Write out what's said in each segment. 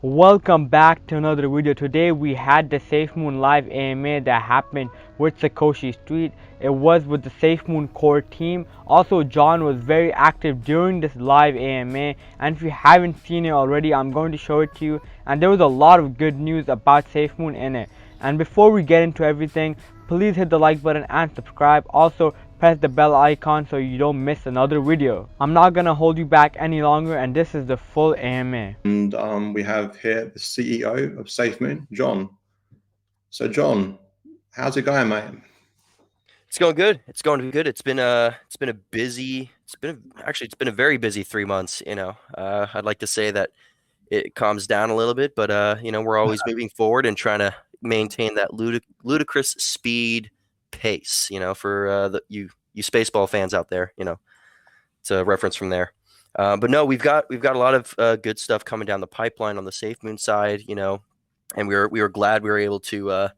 Welcome back to another video. Today we had the SafeMoon live AMA that happened with Satoshi Street. It was with the SafeMoon core team. Also, John was very active during this live AMA, and if you haven't seen it already, I'm going to show it to you. And there was a lot of good news about SafeMoon in it. And before we get into everything, please hit the like button and subscribe. Also, press the bell icon so you don't miss another video. I'm not gonna hold you back any longer, and this is the full AMA. And we have here the CEO of SafeMoon, John. So John, how's it going, mate? It's going good. It's going good. It's been a very busy 3 months. I'd like to say that it calms down a little bit, but we're always moving forward and trying to maintain that ludicrous speed pace. For you Spaceball fans out there, it's a reference from there. But no, we've got a lot of good stuff coming down the pipeline on the SafeMoon side. And we were glad we were able to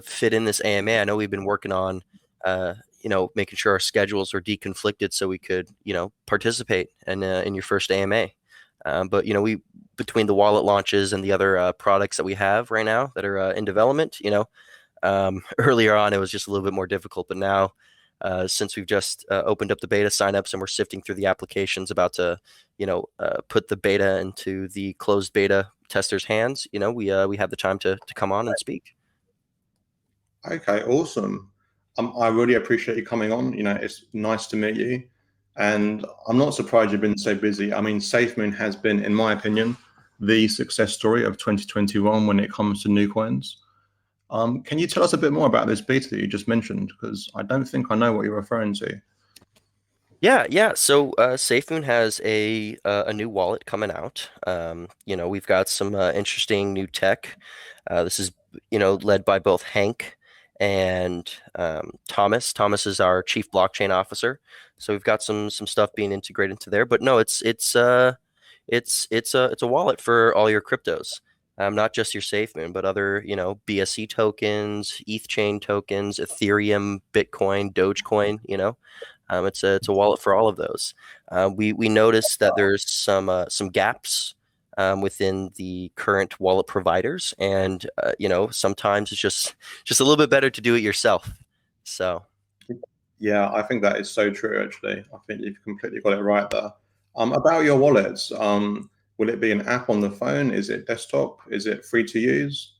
fit in this AMA. I know we've been working on making sure our schedules are deconflicted so we could participate in your first AMA. But we, between the wallet launches and the other products that we have right now that are in development, earlier on it was just a little bit more difficult. But now, since we've just opened up the beta signups and we're sifting through the applications, about to put the beta into the closed beta testers' hands, we have the time to come on and speak. Okay, awesome. I really appreciate you coming on. It's nice to meet you. And I'm not surprised you've been so busy. I mean, SafeMoon has been, in my opinion, the success story of 2021 when it comes to new coins. Can you tell us a bit more about this beta that you just mentioned? Because I don't think I know what you're referring to. Yeah. So SafeMoon has a new wallet coming out. We've got some interesting new tech. This is led by both Hank and Thomas. Thomas is our chief blockchain officer. So we've got some stuff being integrated into there. But no, it's a wallet for all your cryptos. Not just your SafeMoon, but other BSC tokens, ETH chain tokens, Ethereum, Bitcoin, Dogecoin. It's a wallet for all of those. We noticed that there's some gaps within the current wallet providers, and sometimes it's just a little bit better to do it yourself. So yeah, I think that is so true. Actually, I think you've completely got it right there. About your wallets, will it be an app on the phone? Is it desktop? Is it free to use?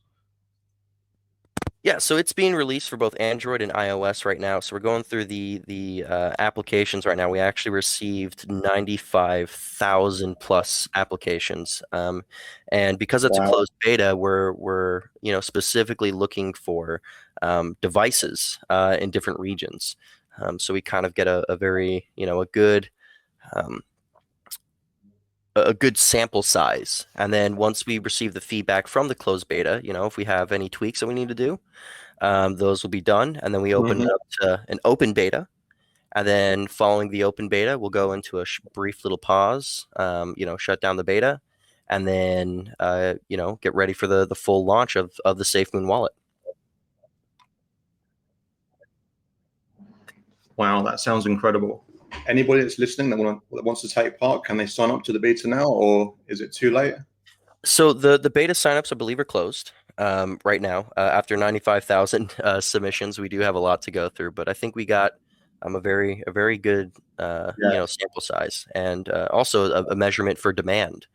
Yeah, so it's being released for both Android and iOS right now. So we're going through the applications right now. We actually received 95,000 plus applications, and because it's a closed beta, we're specifically looking for devices in different regions. So we kind of get a very a good sample size. And then once we receive the feedback from the closed beta, if we have any tweaks that we need to do, those will be done. And then we open it up to an open beta. And then following the open beta, we'll go into a brief little pause, shut down the beta, and then, get ready for the full launch of the SafeMoon wallet. Wow, that sounds incredible. Anybody that's listening that wants to take part, can they sign up to the beta now, or is it too late? So the beta signups, I believe, are closed right now. After 95,000 submissions, we do have a lot to go through, but I think we got a very good sample size, and also a measurement for demand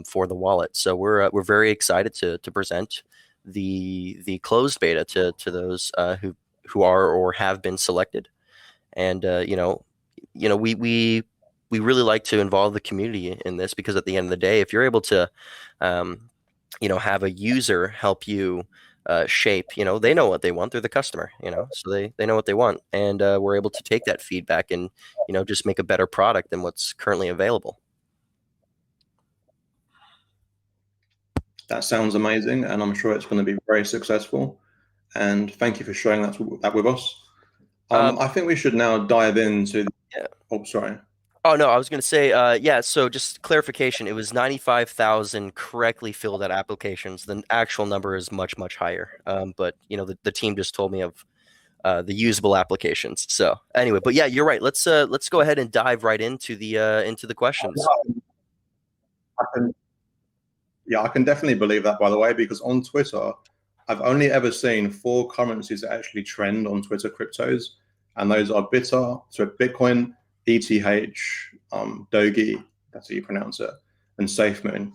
for the wallet. So we're very excited to present the closed beta to those who are or have been selected. And we really like to involve the community in this, because at the end of the day, if you're able to have a user help you shape, they know what they want. They're the customer, so they know what they want, and we're able to take that feedback and just make a better product than what's currently available. That sounds amazing, and I'm sure it's going to be very successful. And thank you for sharing that with us. I think we should now dive into. Oh, sorry. Oh, no, I was going to say, yeah, so just clarification, it was 95,000 correctly filled out applications. The actual number is much, much higher. But, the team just told me of the usable applications. So anyway, but yeah, you're right. Let's go ahead and dive right into the questions. Yeah, I can definitely believe that, by the way, because on Twitter, I've only ever seen 4 currencies that actually trend on Twitter cryptos, and those are Bitcoin, ETH, Doge, that's how you pronounce it, and SafeMoon.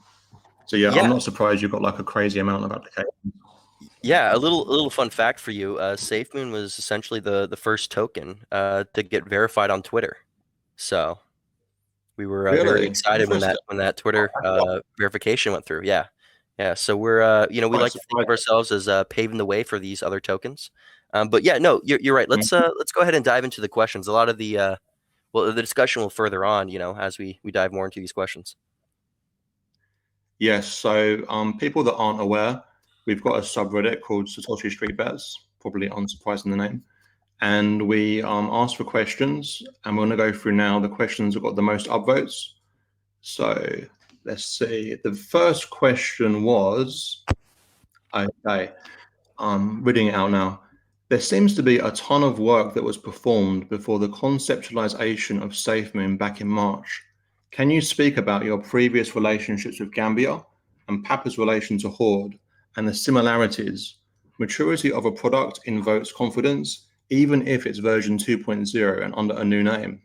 So yeah, I'm not surprised you've got like a crazy amount of applications. Yeah, a little fun fact for you. SafeMoon was essentially the first token to get verified on Twitter. So we were very Really excited when interesting. that Twitter verification went through. Yeah, yeah. So we're we Quite like to think of surprised. ourselves as paving the way for these other tokens. But yeah, no, you're right. Let's go ahead and dive into the questions. A lot of the the discussion will further on, as we dive more into these questions. Yes. So people that aren't aware, we've got a subreddit called Satoshi Street Bets, probably unsurprising the name. And we ask for questions, and we're going to go through now the questions that got the most upvotes. So let's see. The first question was, okay, I'm reading it out now. There seems to be a ton of work that was performed before the conceptualization of SafeMoon back in March. Can you speak about your previous relationships with Gambia and Papa's relation to Horde and the similarities? Maturity of a product invokes confidence, even if it's version 2.0 and under a new name.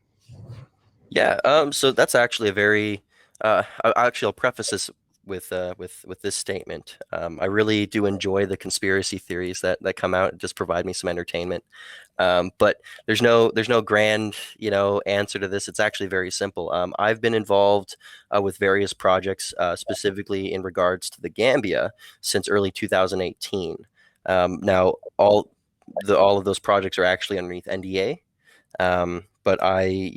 Yeah, so that's actually a very I'll preface this with this statement. I really do enjoy the conspiracy theories that come out and just provide me some entertainment. But there's no grand answer to this. It's actually very simple. I've been involved with various projects, specifically in regards to the Gambia, since early 2018. Now all of those projects are actually underneath NDA. But I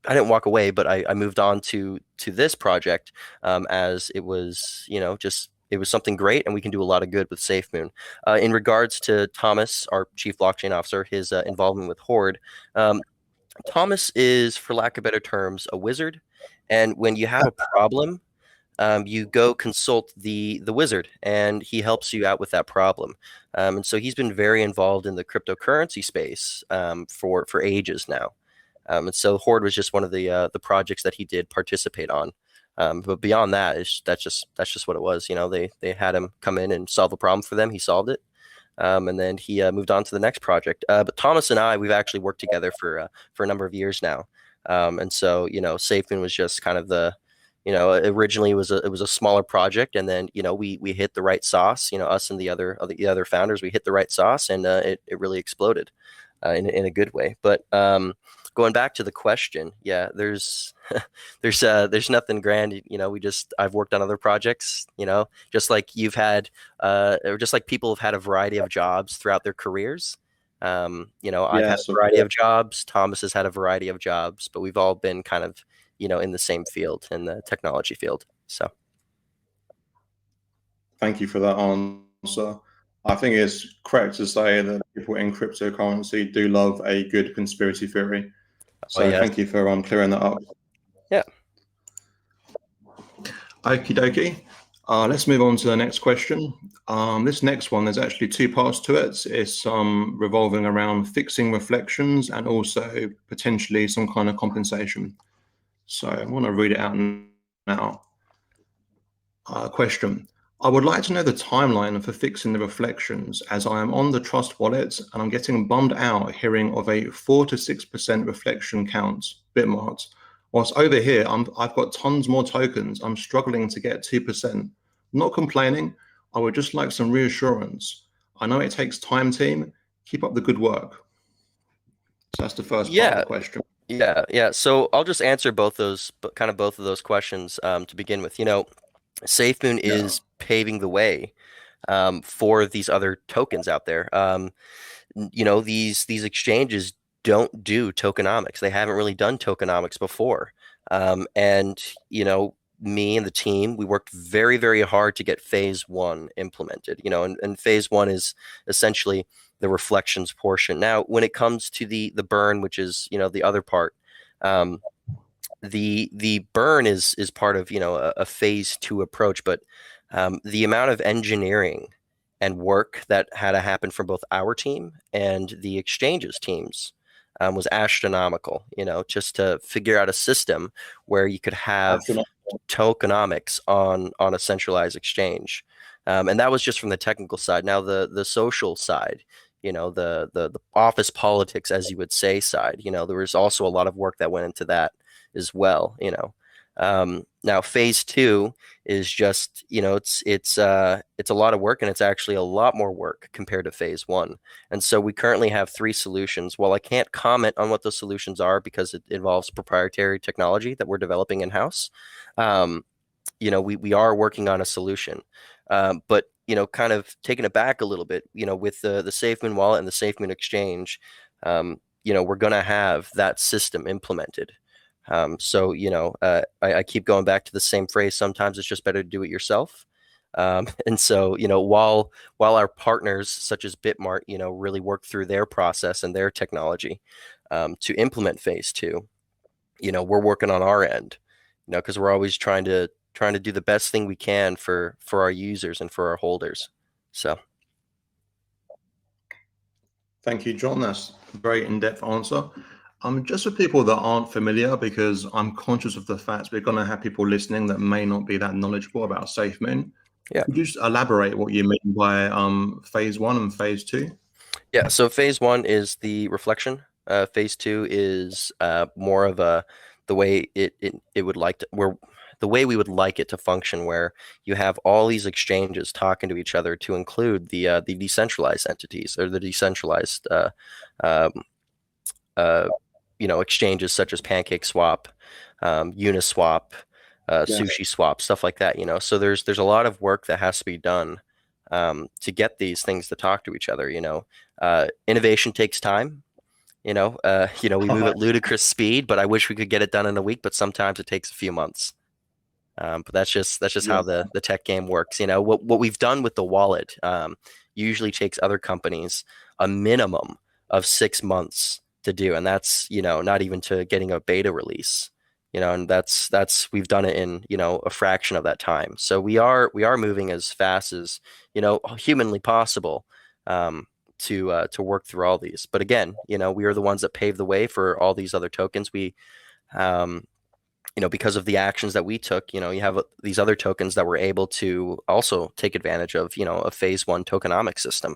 I didn't walk away, but I moved on to this project as it was, it was something great, and we can do a lot of good with SafeMoon. In regards to Thomas, our chief blockchain officer, his involvement with Horde, Thomas is, for lack of better terms, a wizard. And when you have a problem, you go consult the wizard, and he helps you out with that problem. And so he's been very involved in the cryptocurrency space for ages now. And so Horde was just one of the projects that he did participate on. But beyond that, that's just what it was. They had him come in and solve a problem for them. He solved it. And then he moved on to the next project. But Thomas and I, we've actually worked together for a number of years now. And so, SafeMoon was just kind of the, originally it was a smaller project, and then, we hit the right sauce, us and the other founders, we hit the right sauce, and it really exploded in a good way. But going back to the question, yeah, there's there's nothing grand. I've worked on other projects, just like you've had, or just like people have had a variety of jobs throughout their careers. I've had a variety of jobs. Thomas has had a variety of jobs, but we've all been kind of, in the same field, in the technology field. So. Thank you for that answer. I think it's correct to say that people in cryptocurrency do love a good conspiracy theory. So yes. Thank you for clearing that up. Yeah. Okie dokie. Let's move on to the next question. This next one, there's actually 2 parts to it. It's revolving around fixing reflections and also potentially some kind of compensation. So I want to read it out now. Question. I would like to know the timeline for fixing the reflections, as I am on the Trust wallet and I'm getting bummed out hearing of a 4 to 6% reflection count, bit marks. Whilst over here, I've got tons more tokens. I'm struggling to get 2%. Not complaining. I would just like some reassurance. I know it takes time, team. Keep up the good work. So that's the first part of the question. Yeah. So I'll just answer both of those questions to begin with. SafeMoon is paving the way for these other tokens out there. These exchanges don't do tokenomics. They haven't really done tokenomics before. And me and the team, we worked very, very hard to get phase 1 implemented. And phase 1 is essentially the reflections portion. Now, when it comes to the burn, which is the other part, the burn is part of a phase 2 approach, but the amount of engineering and work that had to happen from both our team and the exchanges teams was astronomical. Just to figure out a system where you could have tokenomics on a centralized exchange. And that was just from the technical side. Now the social side, the office politics, as you would say, side, there was also a lot of work that went into that as well. Now phase 2 is just, it's a lot of work, and it's actually a lot more work compared to phase 1. And so we currently have 3 solutions. While I can't comment on what those solutions are because it involves proprietary technology that we're developing in-house, we are working on a solution. But kind of taking it back a little bit, with the SafeMoon wallet and the SafeMoon exchange, we're going to have that system implemented. So I keep going back to the same phrase. Sometimes it's just better to do it yourself. And so while our partners such as Bitmart really work through their process and their technology to implement phase 2, we're working on our end, because we're always trying to do the best thing we can for our users and for our holders. So thank you, John. That's a very in-depth answer. Just for people that aren't familiar, because I'm conscious of the fact we're going to have people listening that may not be that knowledgeable about SafeMoon. Yeah. Could you just elaborate what you mean by phase 1 and phase 2? Yeah. So phase 1 is the reflection. Phase 2 is more of the way it would like to, the way we would like it to function, where you have all these exchanges talking to each other to include the decentralized entities, or the decentralized exchanges such as PancakeSwap, Uniswap, SushiSwap, stuff like that. So there's a lot of work that has to be done to get these things to talk to each other. Innovation takes time. We move at ludicrous speed, but I wish we could get it done in a week. But sometimes it takes a few months. But that's just how the tech game works. What we've done with the wallet usually takes other companies a minimum of 6 months to do, and that's not even to getting a beta release. And that's we've done it in a fraction of that time. So we are moving as fast as humanly possible to work through all these. But again, we are the ones that paved the way for all these other tokens. We because of the actions that we took, you have these other tokens that were able to also take advantage of, a phase 1 tokenomic system.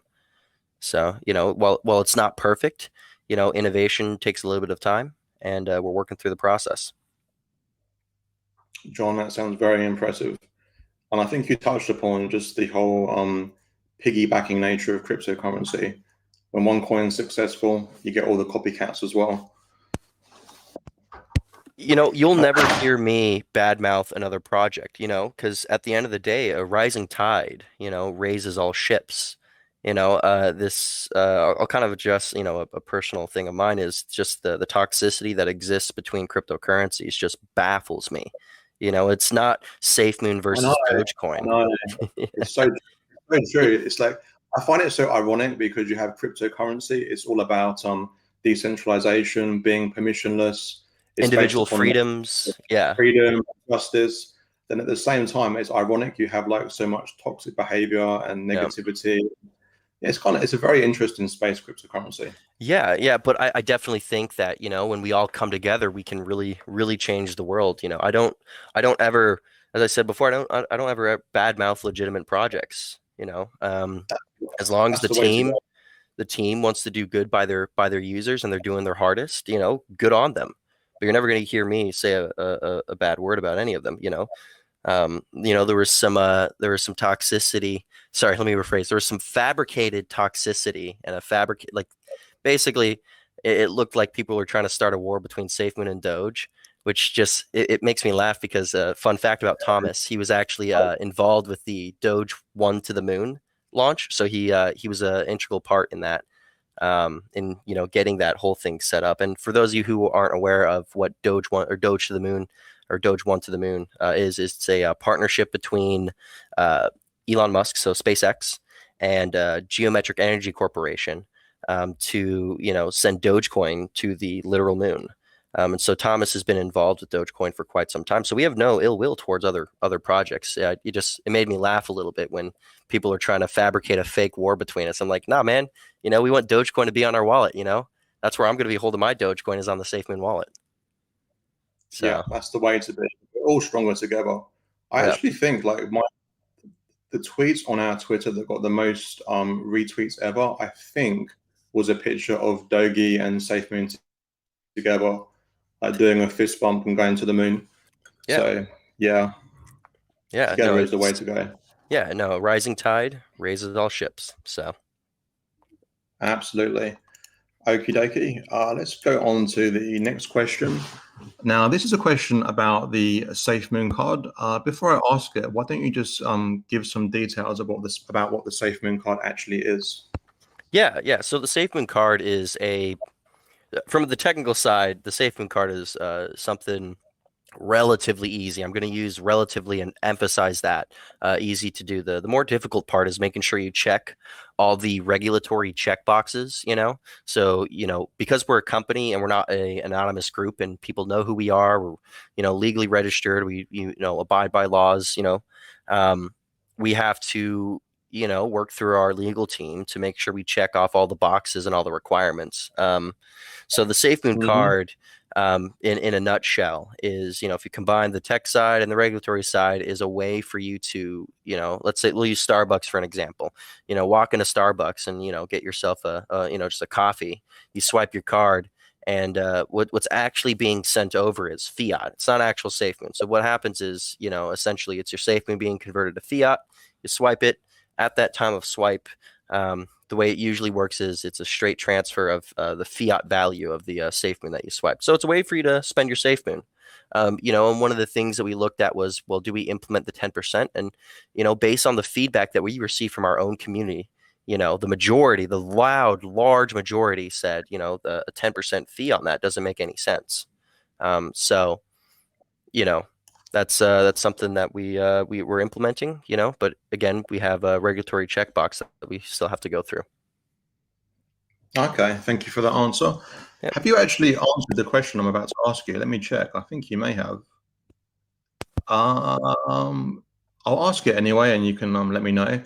So, while it's not perfect, innovation takes a little bit of time, and we're working through the process. John, that sounds very impressive. And I think you touched upon just the whole piggybacking nature of cryptocurrency. When one coin's successful, you get all the copycats as well. You'll never hear me badmouth another project, because at the end of the day, a rising tide, raises all ships. I'll kind of address, a personal thing of mine is just the toxicity that exists between cryptocurrencies just baffles me. It's not SafeMoon versus Dogecoin. It's so true. It's like, I find it so ironic because you have cryptocurrency. It's all about decentralization, being permissionless. It's individual freedoms, freedom, justice. Then at the same time, it's ironic you have like so much toxic behavior and negativity. Yeah. It's a very interesting space, cryptocurrency. Yeah, but I definitely think that when we all come together, we can really, really change the world. I don't ever, as I said before, I don't ever badmouth legitimate projects. As long as the team wants to do good by their users and they're doing their hardest, good on them. But you're never going to hear me say a bad word about any of them. There was some toxicity. Sorry, let me rephrase. There was some fabricated toxicity and basically it looked like people were trying to start a war between SafeMoon and Doge, which just it makes me laugh because fun fact about Thomas, he was actually involved with the Doge 1 to the moon launch, so he was an integral part in that. In getting that whole thing set up. And for those of you who aren't aware of what Doge 1 or Doge to the moon or Doge 1 to the moon is it's a partnership between Elon Musk, so SpaceX, and Geometric Energy Corporation to send Dogecoin to the literal moon. And so Thomas has been involved with Dogecoin for quite some time. So we have no ill will towards other projects. It made me laugh a little bit when people are trying to fabricate a fake war between us. I'm like, nah, man, we want Dogecoin to be on our wallet. That's where I'm going to be holding my Dogecoin is on the SafeMoon wallet. So yeah, that's the way to be. all stronger together. I Yeah. actually think like the tweets on our Twitter that got the most retweets ever, I think, was a picture of Dogi and SafeMoon together, like doing a fist bump and going to the moon. Yeah. So yeah, Yeah. together No, is the way to go. yeah. No, rising tide raises all ships. So. Absolutely. Okie dokie. Let's go on to the next question. Now, this is a question about the SafeMoon card. Before I ask it, why don't you just give some details about what the SafeMoon card actually is? Yeah. So the SafeMoon card is from the technical side, the SafeMoon card is something relatively easy. I'm going to use relatively and emphasize that easy to do. The more difficult part is making sure you check all the regulatory check boxes, So, because we're a company and we're not an anonymous group and people know who we are, we're, legally registered, we, abide by laws, we have to, work through our legal team to make sure we check off all the boxes and all the requirements. So the SafeMoon card, in a nutshell, is if you combine the tech side and the regulatory side, is a way for you to let's say we'll use Starbucks for an example. Walk into Starbucks and get yourself just a coffee. You swipe your card, and what's actually being sent over is fiat. It's not actual SafeMoon. So what happens is essentially it's your SafeMoon being converted to fiat. You swipe it at that time of swipe. The way it usually works is it's a straight transfer of the fiat value of the SafeMoon that you swipe. So it's a way for you to spend your SafeMoon. And one of the things that we looked at was, well, do we implement the 10%? And, based on the feedback that we received from our own community, the majority, the large majority said, a 10% fee on that doesn't make any sense. So, that's something that we were implementing, but again, we have a regulatory checkbox that we still have to go through. Okay, thank you for that answer. Yep. Have you actually answered the question I'm about to ask you? Let me check. I think you may have. I'll ask it anyway, and you can let me know.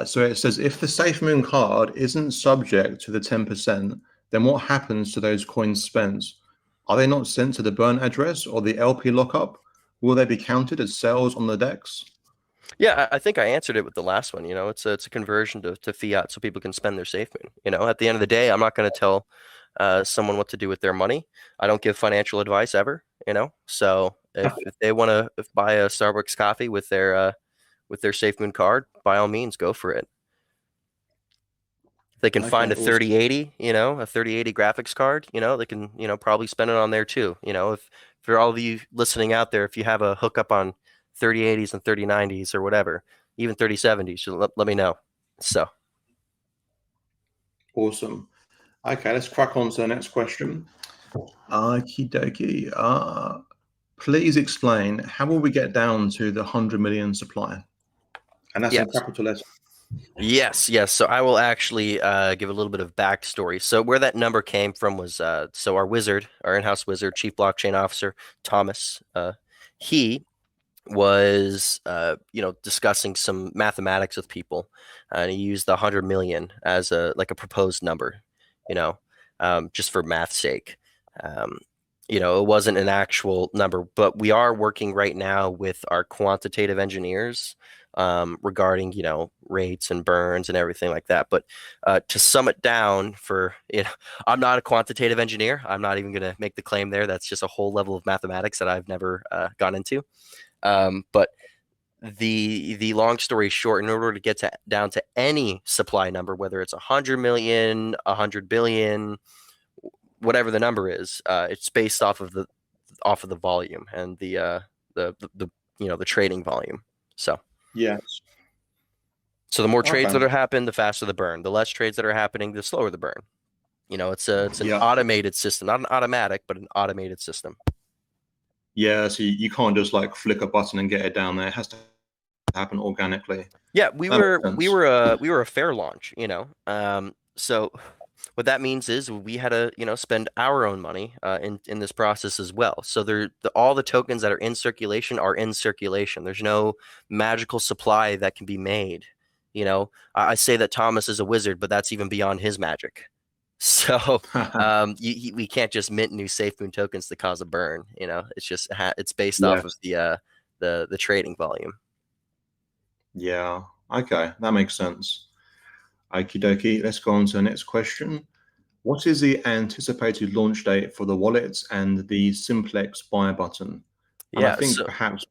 So it says, if the SafeMoon card isn't subject to the 10%, then what happens to those coins spent? Are they not sent to the burn address or the LP lockup? Will they be counted as sales on the DEX? Yeah, I think I answered it with the last one. It's a conversion to fiat so people can spend their SafeMoon. At the end of the day, I'm not going to tell someone what to do with their money. I don't give financial advice ever. So if they want to buy a Starbucks coffee with their SafeMoon card, by all means, go for it. If they can find a 3080, a 3080 graphics card, they can, probably spend it on there too. If for all of you listening out there, if you have a hookup on 3080s and 3090s or whatever, even 3070s, let me know. So awesome. Okay, let's crack on to the next question. Okie dokie. Please explain, how will we get down to the 100 million supply? And that's in capital letters. Yes. So I will actually give a little bit of backstory. So where that number came from was so our in-house wizard, chief blockchain officer, Thomas, he was discussing some mathematics with people, and he used the 100 million as a proposed number, just for math's sake. It wasn't an actual number, but we are working right now with our quantitative engineers regarding rates and burns and everything like that. But to sum it down, I'm not a quantitative engineer. I'm not even going to make the claim there. That's just a whole level of mathematics that I've never gone into. But the long story short, in order to get down to any supply number, whether it's 100 million, 100 billion, whatever the number is, it's based off of the volume and the trading volume. So yes. So the more trades that are happening, the faster the burn. The less trades that are happening, the slower the burn. It's an automated system, not an automatic, but an automated system. Yeah, so you can't just flick a button and get it down there. It has to happen organically. Yeah, we were a fair launch, so what that means is we had to spend our own money in this process as well. So all the tokens that are in circulation are in circulation. There's no magical supply that can be made. I say that Thomas is a wizard, but that's even beyond his magic. So we can't just mint new SafeMoon tokens to cause a burn. You know, it's just it's based off of the trading volume. Yeah. Okay, that makes sense. Okie dokie. Let's go on to the next question. What is the anticipated launch date for the wallets and the simplex buy button? And I Yeah. think So perhaps,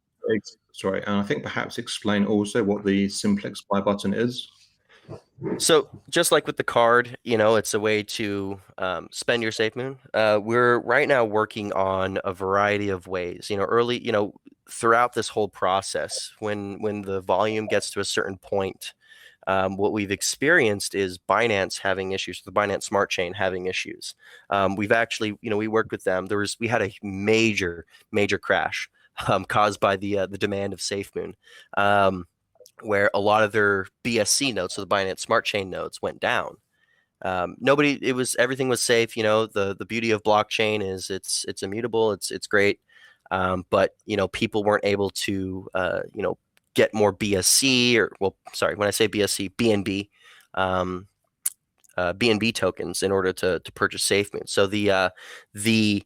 sorry, and I think perhaps explain also what the simplex buy button is. So just like with the card, you know, it's a way to spend your SafeMoon. We're right now working on a variety of ways. You know, early, you know, throughout this whole process, when the volume gets to a certain point, what we've experienced is Binance having issues, the Binance Smart Chain having issues. We've actually, you know, we worked with them. We had a major crash caused by the demand of SafeMoon. Where a lot of their BSC nodes, so the Binance Smart Chain nodes, went down. Everything was safe. You know, the beauty of blockchain is it's immutable. It's great, but you know, people weren't able to you know, get more BSC, or well, sorry, when I say BSC, BNB. BNB tokens in order to purchase SafeMoon. So the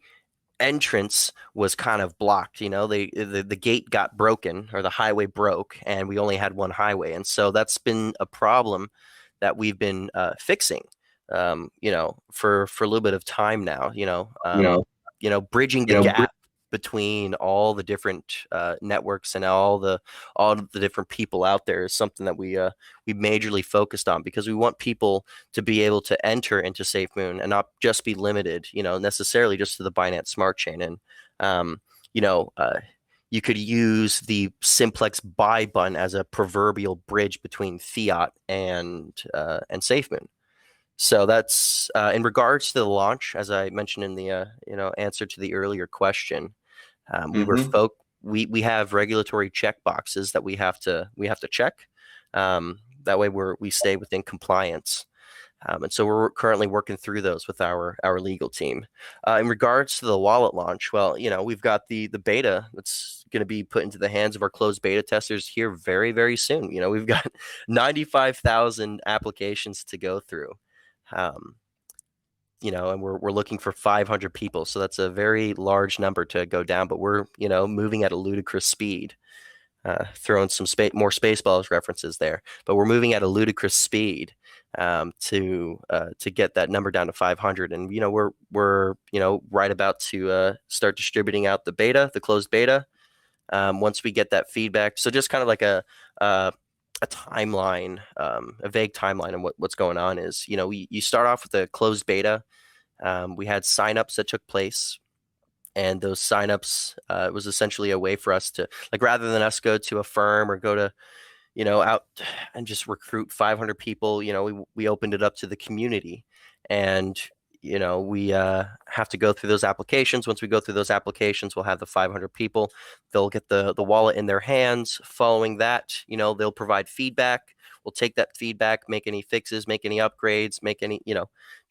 entrance was kind of blocked. You know, the gate got broken, or the highway broke, and we only had one highway, and so that's been a problem that we've been fixing. You know, for a little bit of time now. You know, bridging the gap between all the different networks and all the different people out there is something that we majorly focused on, because we want people to be able to enter into SafeMoon and not just be limited, you know, necessarily just to the Binance Smart Chain. And you know, you could use the simplex buy button as a proverbial bridge between fiat and SafeMoon. So that's in regards to the launch, as I mentioned in the you know, answer to the earlier question. We have regulatory check boxes that we have to check. That way we stay within compliance. And so we're currently working through those with our legal team. In regards to the wallet launch, well, you know, we've got the beta that's going to be put into the hands of our closed beta testers here very, very soon. You know, we've got 95,000 applications to go through. You know, and we're looking for 500 people, so that's a very large number to go down. But we're, you know, moving at a ludicrous speed. Throwing some more Spaceballs references there, but we're moving at a ludicrous speed to get that number down to 500. And you know, we're you know, right about to start distributing out the beta, the closed beta. Once we get that feedback, so just kind of like a timeline, a vague timeline on what's going on is, you know, you start off with a closed beta. We had signups that took place, and those signups was essentially a way for us to, like, rather than us go to a firm or go to, you know, out and just recruit 500 people, you know, we opened it up to the community. And you know, we have to go through those applications. Once we go through those applications, we'll have the 500 people. They'll get the wallet in their hands. Following that, you know, they'll provide feedback. We'll take that feedback, make any fixes, make any upgrades, make any, you know,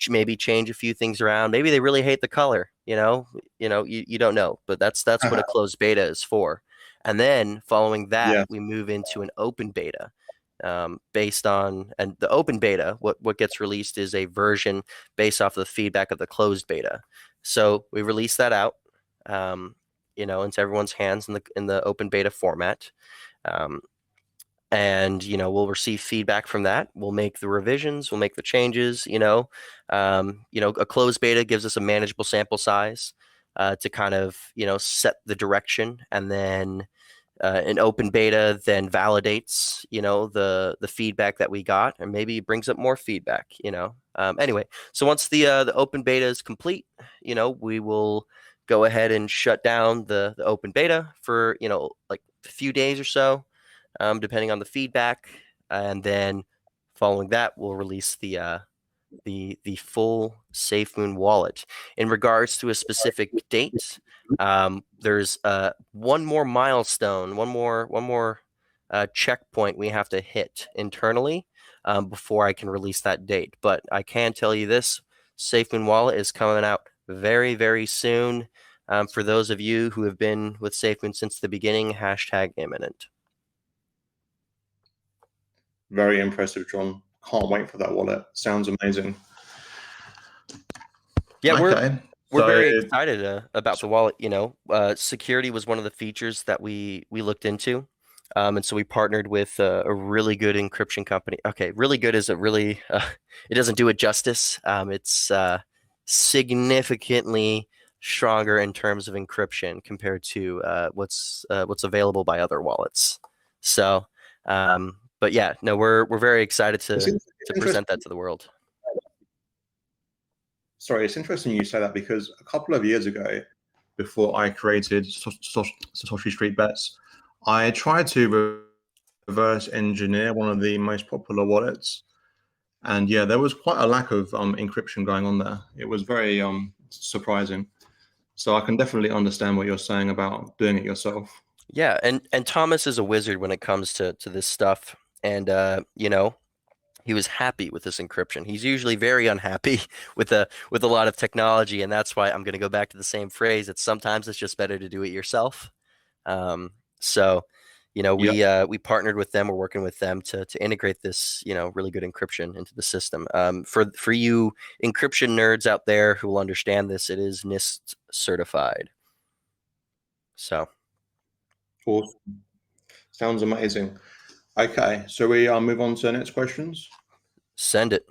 maybe change a few things around. Maybe they really hate the color, you know, you don't know, but that's what a closed beta is for. And then following that, we move into an open beta. Based on, and the open beta, what gets released is a version based off of the feedback of the closed beta. So we release that out, you know, into everyone's hands in the open beta format. And you know, we'll receive feedback from that. We'll make the revisions, we'll make the changes. You know, a closed beta gives us a manageable sample size to kind of, you know, set the direction, and then an open beta then validates, you know, the feedback that we got, and maybe brings up more feedback, you know. Anyway, so once the open beta is complete, you know, we will go ahead and shut down the open beta for, you know, like a few days or so, depending on the feedback, and then following that, we'll release the full SafeMoon wallet. In regards to a specific date, there's one more milestone, one more checkpoint we have to hit internally before I can release that date. But I can tell you this: SafeMoon wallet is coming out very, very soon. For those of you who have been with SafeMoon since the beginning, #imminent. Very impressive, John. Can't wait for that wallet. Sounds amazing. Yeah, Okay. we're So very excited about the wallet. Security was one of the features that we looked into, and so we partnered with a really good encryption company. Okay, really good is a really it doesn't do it justice. It's significantly stronger in terms of encryption compared to what's available by other wallets. So, but yeah, no, we're very excited it's, to present that interesting. to the world. Sorry, it's interesting you say that because a couple of years ago, before I created Satoshi Street Bets, I tried to reverse engineer one of the most popular wallets. And yeah, there was quite a lack of encryption going on there. It was very surprising. So I can definitely understand what you're saying about doing it yourself. Yeah, and Thomas is a wizard when it comes to this stuff. And he was happy with this encryption. He's usually very unhappy with a lot of technology, and that's why I'm going to go back to the same phrase. It's sometimes it's just better to do it yourself. So, we partnered with them. We're working with them to integrate this, really good encryption into the system. For you encryption nerds out there who will understand this, it is NIST certified. So, Awesome. Sounds amazing. Okay, so we move on to the next questions. send it.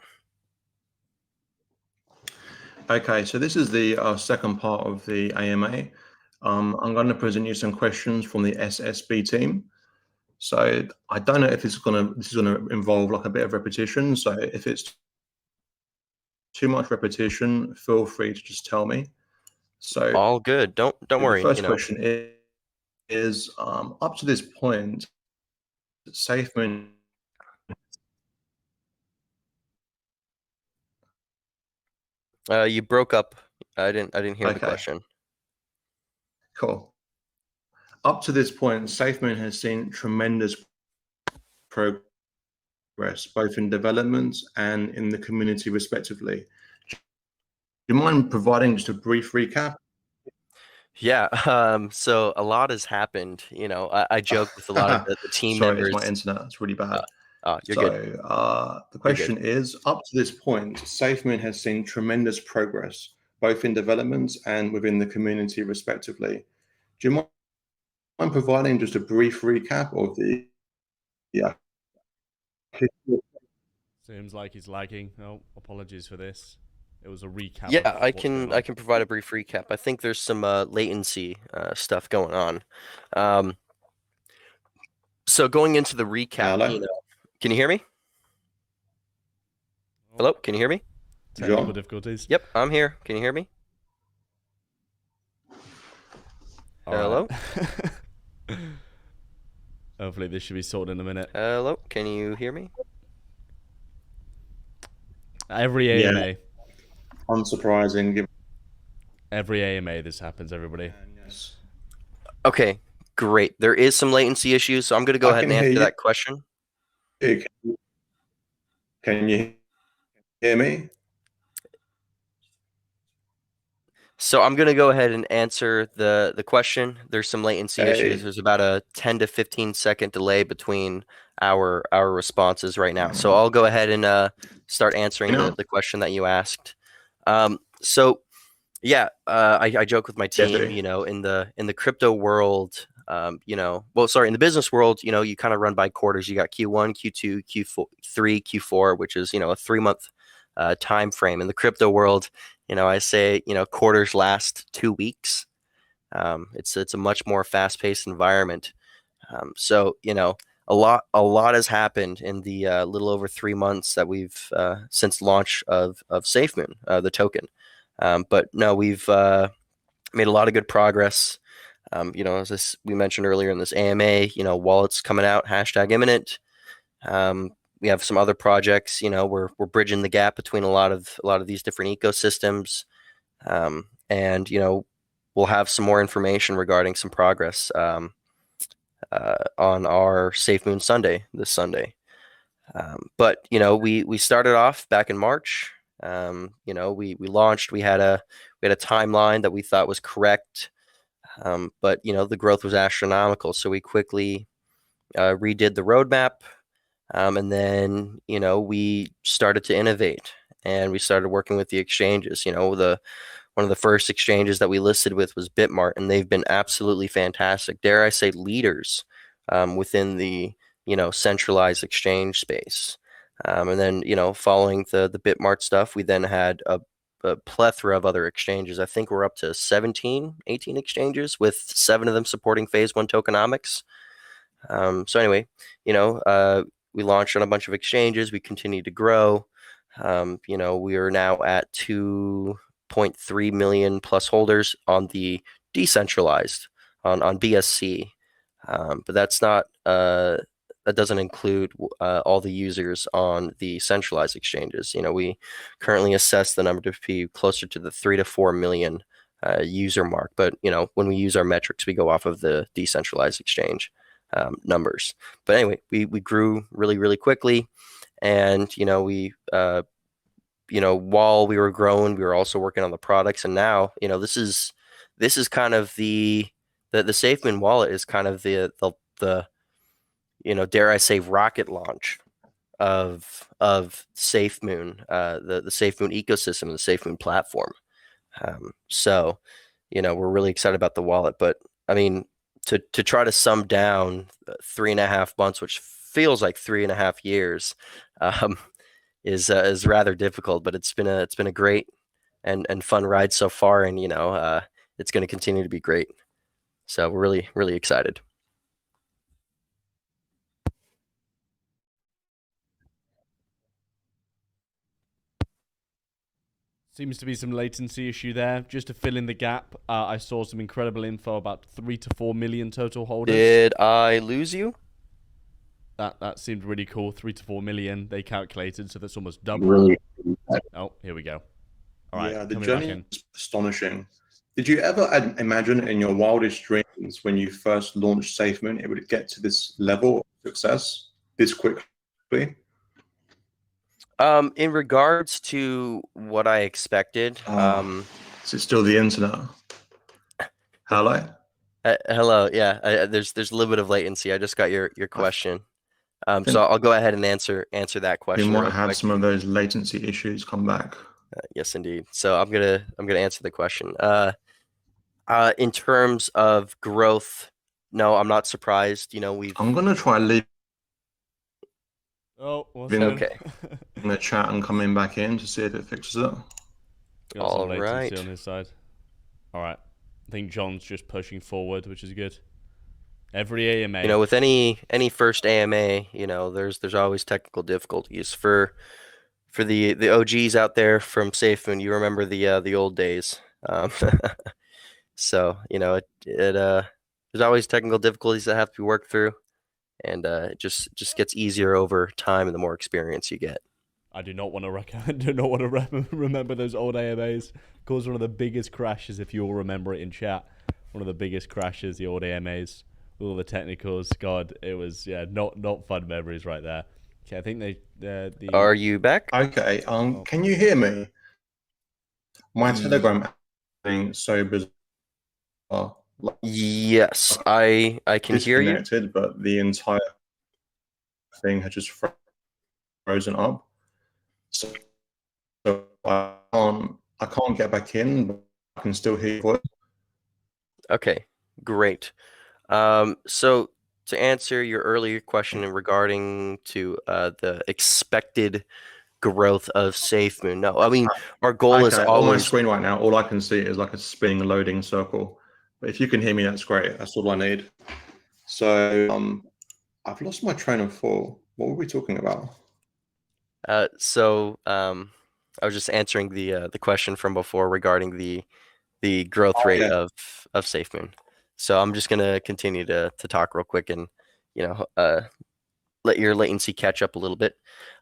Okay, so this is the second part of the AMA. I'm going to present you some questions from the SSB team. So I don't know if this is gonna involve like a bit of repetition. So if it's too much repetition, feel free to just tell me. So All good. Don't worry. the first question is up to this point, SafeMoon. You broke up. I didn't hear the question. Cool. Up to this point, SafeMoon has seen tremendous progress, both in development and in the community, respectively. Do you mind providing just a brief recap? Yeah. So a lot has happened. I joke with a lot of the team Sorry, members. it's my internet. It's really bad. You're good. The question is, up to this point, SafeMoon has seen tremendous progress, both in development and within the community, respectively. Do you mind providing just a brief recap of the Seems like he's lagging. Oh, apologies for this. It was a recap. Yeah, I can provide a brief recap. I think there's some latency stuff going on. So going into the recap, Hello? Can you hear me? Hello, can you hear me? Technical difficulties. Yep, I'm here. Can you hear me? Hello? Hopefully this should be sorted in a minute. Hello, can you hear me? Every AMA. Yeah. Unsurprising. Every AMA this happens, everybody. Yes. Okay, great. There is some latency issues, so I'm going to go ahead and answer that question. Can you hear me? So I'm going to go ahead and answer the question. There's some latency issues. There's about a 10 to 15 second delay between our responses right now. So I'll go ahead and start answering the question that you asked. So yeah, I joke with my team, in the crypto world, in the business world, you kind of run by quarters. You got Q1, Q2, Q3, Q4, which is, a 3-month time frame. In the crypto world, I say, quarters last 2 weeks. It's a much more fast-paced environment. So, a lot has happened in the little over 3 months that we've since launch of SafeMoon, the token. But no, we've made a lot of good progress. As we mentioned earlier in this AMA, wallets coming out, #imminent. We have some other projects. We're bridging the gap between a lot of these different ecosystems, and we'll have some more information regarding some progress on our SafeMoon Sunday this Sunday. But we started off back in March. We launched. We had a timeline that we thought was correct, but the growth was astronomical. So we quickly redid the roadmap. And then, we started to innovate, and we started working with the exchanges. One of the first exchanges that we listed with was Bitmart, and they've been absolutely fantastic. Dare I say, leaders within the centralized exchange space. And then following the Bitmart stuff, we then had a plethora of other exchanges. I think we're up to 17, 18 exchanges, with 7 of them supporting phase 1 tokenomics. So anyway, we launched on a bunch of exchanges. We continued to grow. We are now at 2.3 million plus holders on the decentralized on BSC. But that's not that doesn't include all the users on the centralized exchanges. We currently assess the number to be closer to the 3 to 4 million user mark. But when we use our metrics, we go off of the decentralized exchange numbers. But anyway, we grew really, really quickly, and while we were growing, we were also working on the products. And now this is kind of the SafeMoon wallet is kind of the dare I say, rocket launch of SafeMoon, the SafeMoon ecosystem, the SafeMoon platform. So we're really excited about the wallet. But I mean, to try to sum down 3.5 months, which feels like 3.5 years, is rather difficult. But it's been a great and fun ride so far, and it's going to continue to be great. So we're really, really excited. Seems to be some latency issue there. Just to fill in the gap, I saw some incredible info about 3 to 4 million total holders. Did I lose you? That seemed really cool. 3 to 4 million they calculated, so that's almost double. Really? Oh, here we go. All right. Yeah, the journey is astonishing. Did you ever imagine in your wildest dreams when you first launched SafeMoon it would get to this level of success this quickly? In regards to what I expected, is it still the internet? Hello? Hello. Yeah, there's a little bit of latency. I just got your question. So I'll go ahead and answer that question. You might have some of those latency issues come back. Yes, indeed. So I'm gonna answer the question. In terms of growth, no, I'm not surprised. I'm gonna try leaving. Oh, okay. In the chat and coming back in to see if it fixes it. Got some latency on his side. All right. I think John's just pushing forward, which is good. Every AMA. With any first AMA, there's always technical difficulties. For the OGs out there from SafeMoon, you remember the old days. So there's always technical difficulties that have to be worked through, and it just gets easier over time and the more experience you get. I do not want to remember those old AMAs. Caused one of the biggest crashes, if you all remember it in chat. One of the biggest crashes, the old AMAs, with all the technicals. God, it was not fun memories right there. Okay, I think they. Are you back? Okay. Can you hear me? My Telegram thing so bizarre. Yes, I can hear you. Disconnected, but the entire thing had just frozen up. So I can't get back in, but I can still hear you. Okay, great. So to answer your earlier question regarding to the expected growth of SafeMoon, no, I mean our goal is always on my screen right now. All I can see is like a spinning loading circle. But if you can hear me, that's great. That's all I need. So I've lost my train of thought. What were we talking about? So I was just answering the question from before regarding the growth rate of SafeMoon. So I'm just gonna continue to talk real quick and let your latency catch up a little bit.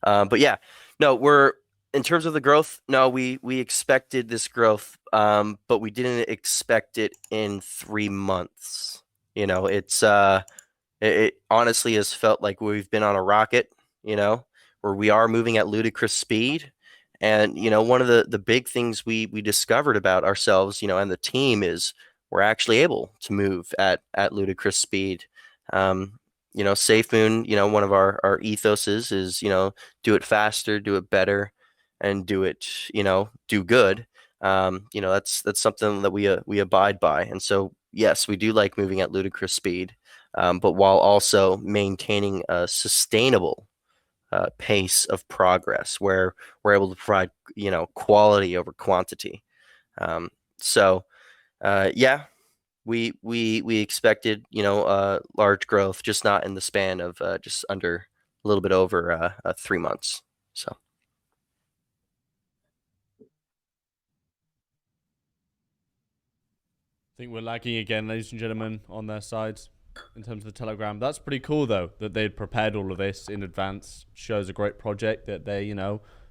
But yeah, no, we're in terms of the growth. No, we expected this growth, but we didn't expect it in 3 months. It honestly has felt like we've been on a rocket. Where we are moving at ludicrous speed. And, one of the big things we discovered about ourselves, and the team is we're actually able to move at ludicrous speed. SafeMoon, one of our ethoses is, do it faster, do it better. and do it, do good, that's something that we abide by. And so, yes, we do like moving at ludicrous speed, but while also maintaining a sustainable pace of progress where we're able to provide, quality over quantity. So, yeah, we expected, large growth, just not in the span of just under a little bit over 3 months. So. I think we're lagging again, ladies and gentlemen, on their sides in terms of the Telegram. That's pretty cool, though, that they'd prepared all of this in advance. Shows a great project, that they,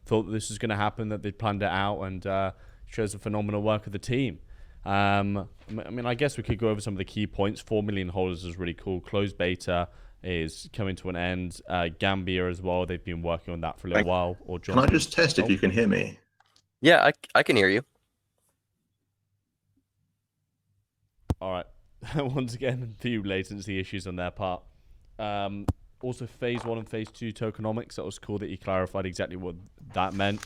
thought that this was going to happen, that they'd planned it out, and shows the phenomenal work of the team. I mean, I guess we could go over some of the key points. 4 million holders is really cool. Closed beta is coming to an end. Gambia as well. They've been working on that for a little while. Or Can I just test if you can hear me? Yeah, I can hear you. All right. Once again, a few latency issues on their part. Also, phase 1 and phase 2 tokenomics. That was cool that you clarified exactly what that meant.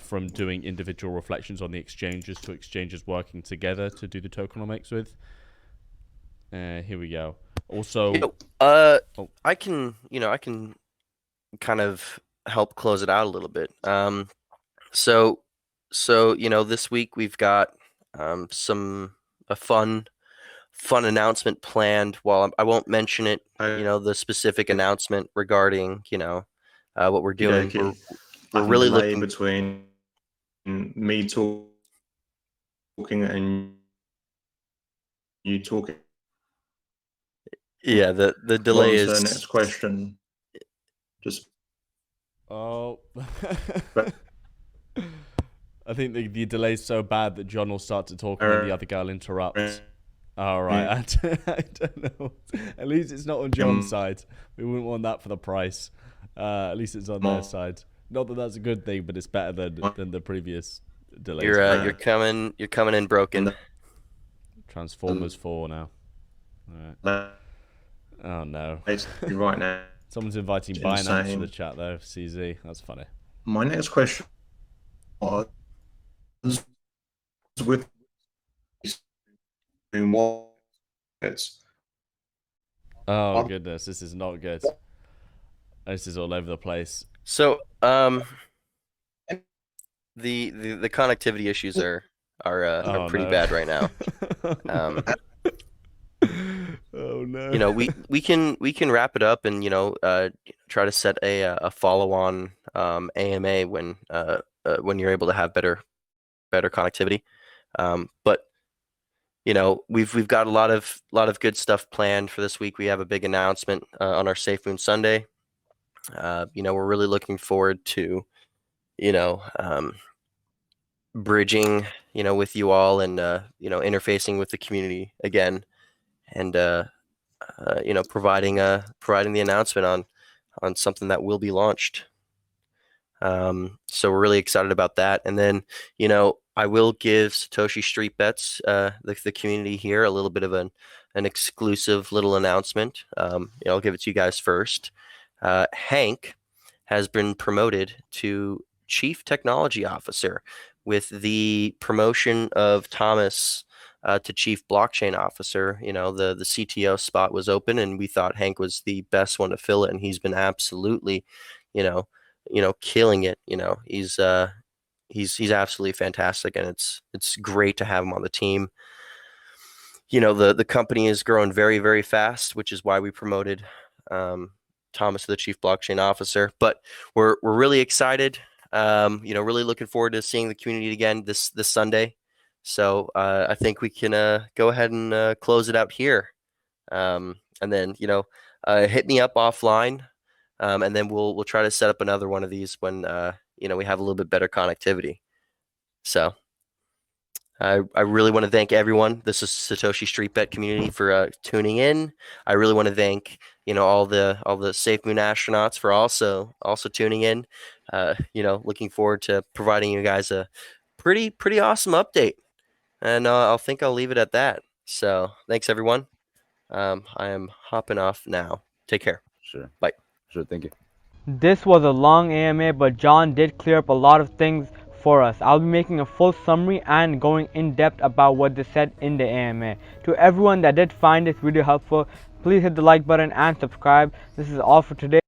From doing individual reflections on the exchanges to exchanges working together to do the tokenomics with. Here we go. Also, I can kind of help close it out a little bit. So this week we've got a fun announcement planned. While I won't mention it, the specific announcement regarding what we're doing. We're really looking between me talking and you talking. Yeah, the delay is. The next question. Just. Oh. I think the delay is so bad that John will start to talk and then the other guy will interrupt. All right, I don't know. At least it's not on John's side. We wouldn't want that for the price. At least it's on their side. Not that that's a good thing, but it's better than the previous delay. You're coming in broken. Transformers 4 now. All right. Oh no. Right now. Someone's inviting Binance to the chat though. CZ. That's funny. My next question was with markets. Oh goodness, this is not good. This is all over the place. So, the connectivity issues are pretty bad right now. Oh no. We can wrap it up and try to set a follow-on AMA when you're able to have better connectivity. But we've got a lot of good stuff planned for this week. We have a big announcement on our SafeMoon Sunday. We're really looking forward to bridging with you all and interfacing with the community again, and providing the announcement on something that will be launched. So we're really excited about that. And then I will give Satoshi Street Bets, the community here, a little bit of an exclusive little announcement. I'll give it to you guys first. Hank has been promoted to Chief Technology Officer, with the promotion of Thomas to Chief Blockchain Officer. The CTO spot was open, and we thought Hank was the best one to fill it, and he's been absolutely, killing it. He's absolutely fantastic, and it's great to have him on the team. The company is growing very, very fast, which is why we promoted Thomas to the Chief Blockchain Officer. But we're really excited. Really looking forward to seeing the community again this Sunday. So I think we can go ahead and close it out here. And then hit me up offline, and then we'll try to set up another one of these when we have a little bit better connectivity. So I really want to thank everyone. This is Satoshi Street Bet community for tuning in. I really want to thank all the SafeMoon astronauts for also tuning in. Looking forward to providing you guys a pretty awesome update. And I'll leave it at that. So thanks everyone. I am hopping off now. Take care. Sure. Bye. Sure. Thank you. This was a long AMA, but John did clear up a lot of things for us. I'll be making a full summary and going in depth about what they said in the AMA. To everyone that did find this video helpful, please hit the like button and subscribe. This is all for today.